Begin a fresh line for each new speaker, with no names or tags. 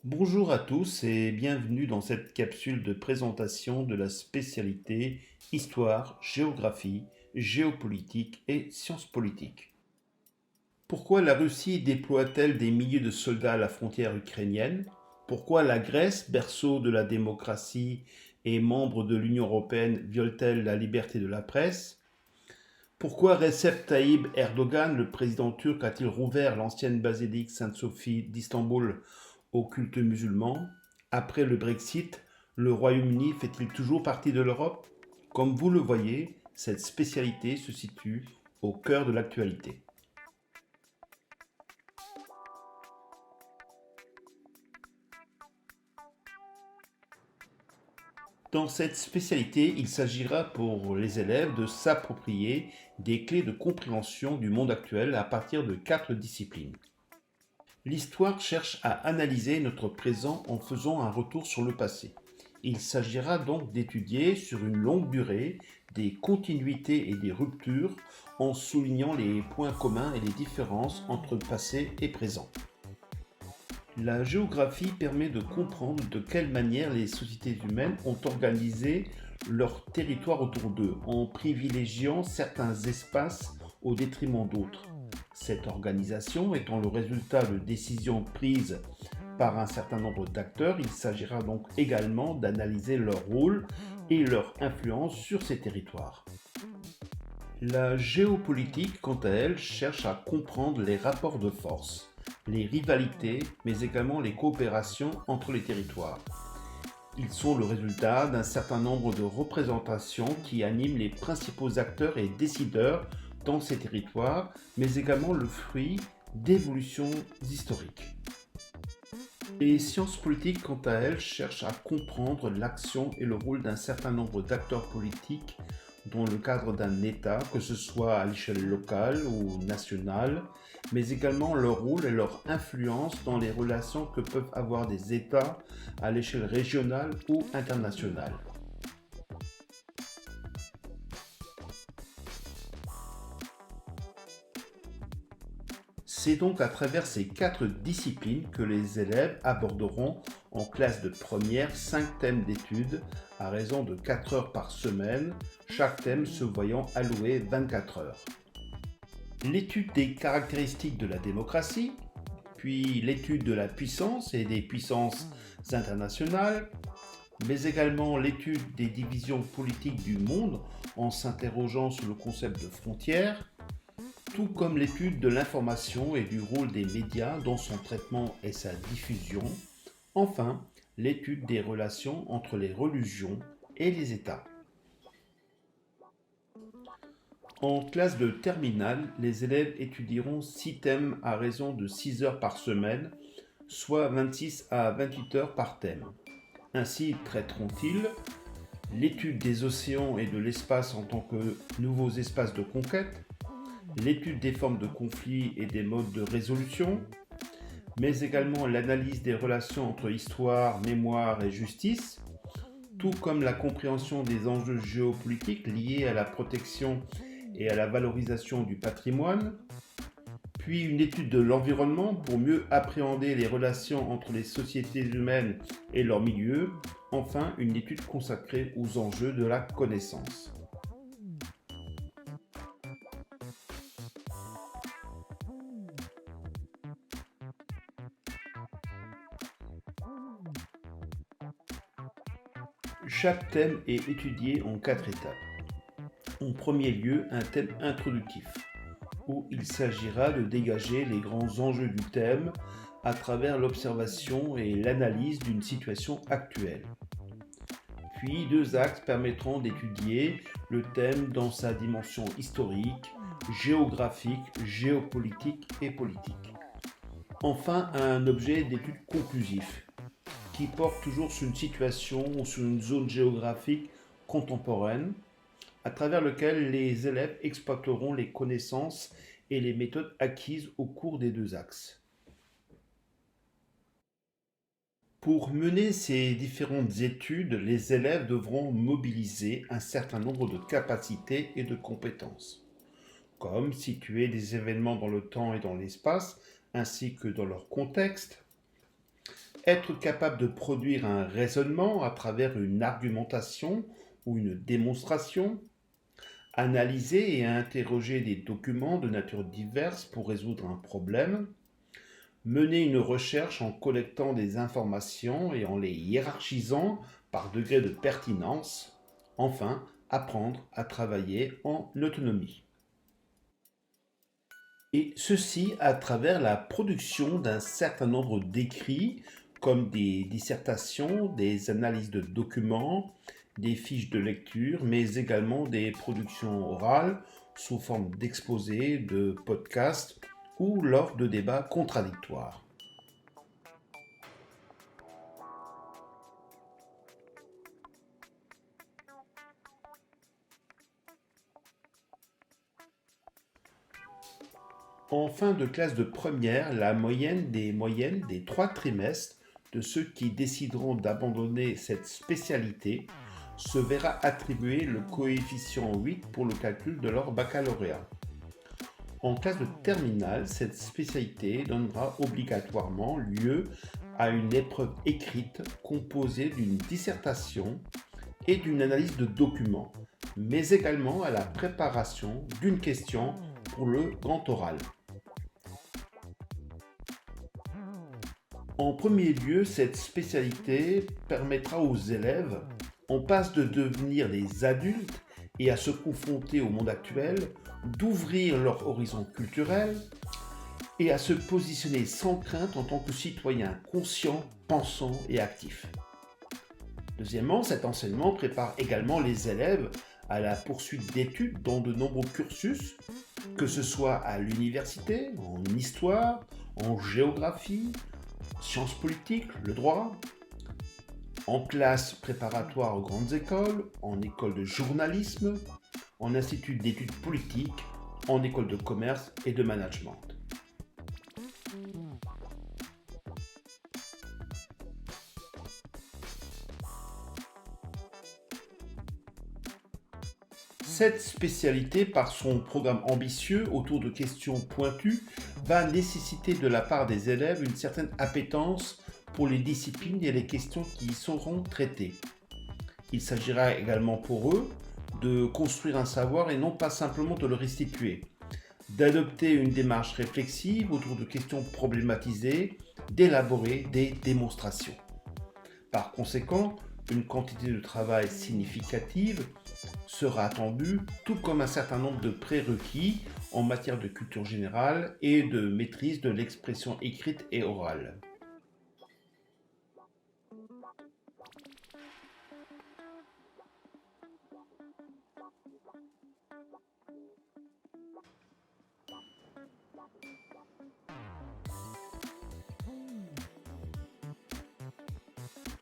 Bonjour à tous et bienvenue dans cette capsule de présentation de la spécialité Histoire, géographie, géopolitique et sciences politiques. Pourquoi la Russie déploie-t-elle des milliers de soldats à la frontière ukrainienne? Pourquoi la Grèce, berceau de la démocratie et membre de l'Union européenne, viole-t-elle la liberté de la presse? Pourquoi Recep Tayyip Erdogan, le président turc, a-t-il rouvert l'ancienne basilique Sainte-Sophie d'Istanbul au culte musulman? Après le Brexit, le Royaume-Uni fait-il toujours partie de l'Europe? Comme vous le voyez, cette spécialité se situe au cœur de l'actualité. Dans cette spécialité, il s'agira pour les élèves de s'approprier des clés de compréhension du monde actuel à partir de 4 disciplines. L'histoire cherche à analyser notre présent en faisant un retour sur le passé. Il s'agira donc d'étudier sur une longue durée des continuités et des ruptures en soulignant les points communs et les différences entre passé et présent. La géographie permet de comprendre de quelle manière les sociétés humaines ont organisé leur territoire autour d'eux, en privilégiant certains espaces au détriment d'autres. Cette organisation étant le résultat de décisions prises par un certain nombre d'acteurs, il s'agira donc également d'analyser leur rôle et leur influence sur ces territoires. La géopolitique, quant à elle, cherche à comprendre les rapports de force, les rivalités, mais également les coopérations entre les territoires. Ils sont le résultat d'un certain nombre de représentations qui animent les principaux acteurs et décideurs dans ces territoires, mais également le fruit d'évolutions historiques. Les sciences politiques, quant à elles, cherchent à comprendre l'action et le rôle d'un certain nombre d'acteurs politiques dans le cadre d'un État, que ce soit à l'échelle locale ou nationale, mais également leur rôle et leur influence dans les relations que peuvent avoir des États à l'échelle régionale ou internationale. C'est donc à travers ces 4 disciplines que les élèves aborderont en classe de première 5 thèmes d'études à raison de 4 heures par semaine, chaque thème se voyant alloué 24 heures. L'étude des caractéristiques de la démocratie, puis l'étude de la puissance et des puissances internationales, mais également l'étude des divisions politiques du monde en s'interrogeant sur le concept de frontières, tout comme l'étude de l'information et du rôle des médias dans son traitement et sa diffusion, enfin l'étude des relations entre les religions et les États. En classe de terminale, les élèves étudieront 6 thèmes à raison de 6 heures par semaine, soit 26 à 28 heures par thème. Ainsi traiteront-ils l'étude des océans et de l'espace en tant que nouveaux espaces de conquête, l'étude des formes de conflits et des modes de résolution, mais également l'analyse des relations entre histoire, mémoire et justice, tout comme la compréhension des enjeux géopolitiques liés à la protection et à la valorisation du patrimoine, puis une étude de l'environnement pour mieux appréhender les relations entre les sociétés humaines et leur milieu, enfin une étude consacrée aux enjeux de la connaissance. Chaque thème est étudié en 4 étapes. En premier lieu, un thème introductif, où il s'agira de dégager les grands enjeux du thème à travers l'observation et l'analyse d'une situation actuelle. Puis 2 axes permettront d'étudier le thème dans sa dimension historique, géographique, géopolitique et politique. Enfin, un objet d'étude conclusif, qui porte toujours sur une situation ou sur une zone géographique contemporaine, à travers lequel les élèves exploiteront les connaissances et les méthodes acquises au cours des 2 axes. Pour mener ces différentes études, les élèves devront mobiliser un certain nombre de capacités et de compétences, comme situer des événements dans le temps et dans l'espace, ainsi que dans leur contexte, Être capable de produire un raisonnement à travers une argumentation ou une démonstration, analyser et interroger des documents de nature diverse pour résoudre un problème, mener une recherche en collectant des informations et en les hiérarchisant par degré de pertinence, enfin, apprendre à travailler en autonomie. Et ceci à travers la production d'un certain nombre d'écrits, comme des dissertations, des analyses de documents, des fiches de lecture, mais également des productions orales sous forme d'exposés, de podcasts ou lors de débats contradictoires. En fin de classe de première, la moyenne des 3 trimestres de ceux qui décideront d'abandonner cette spécialité se verra attribuer le coefficient 8 pour le calcul de leur baccalauréat. En classe de terminale, cette spécialité donnera obligatoirement lieu à une épreuve écrite composée d'une dissertation et d'une analyse de documents, mais également à la préparation d'une question pour le grand oral. En premier lieu, cette spécialité permettra aux élèves, en passe de devenir des adultes et à se confronter au monde actuel, d'ouvrir leur horizon culturel et à se positionner sans crainte en tant que citoyen conscient, pensant et actif. Deuxièmement, cet enseignement prépare également les élèves à la poursuite d'études dans de nombreux cursus, que ce soit à l'université, en histoire, en géographie, sciences politiques, le droit, en classe préparatoire aux grandes écoles, en école de journalisme, en institut d'études politiques, en école de commerce et de management. Cette spécialité, par son programme ambitieux autour de questions pointues, va nécessiter de la part des élèves une certaine appétence pour les disciplines et les questions qui y seront traitées. Il s'agira également pour eux de construire un savoir et non pas simplement de le restituer, d'adopter une démarche réflexive autour de questions problématisées, d'élaborer des démonstrations. Par conséquent, une quantité de travail significative sera attendue, tout comme un certain nombre de prérequis en matière de culture générale et de maîtrise de l'expression écrite et orale.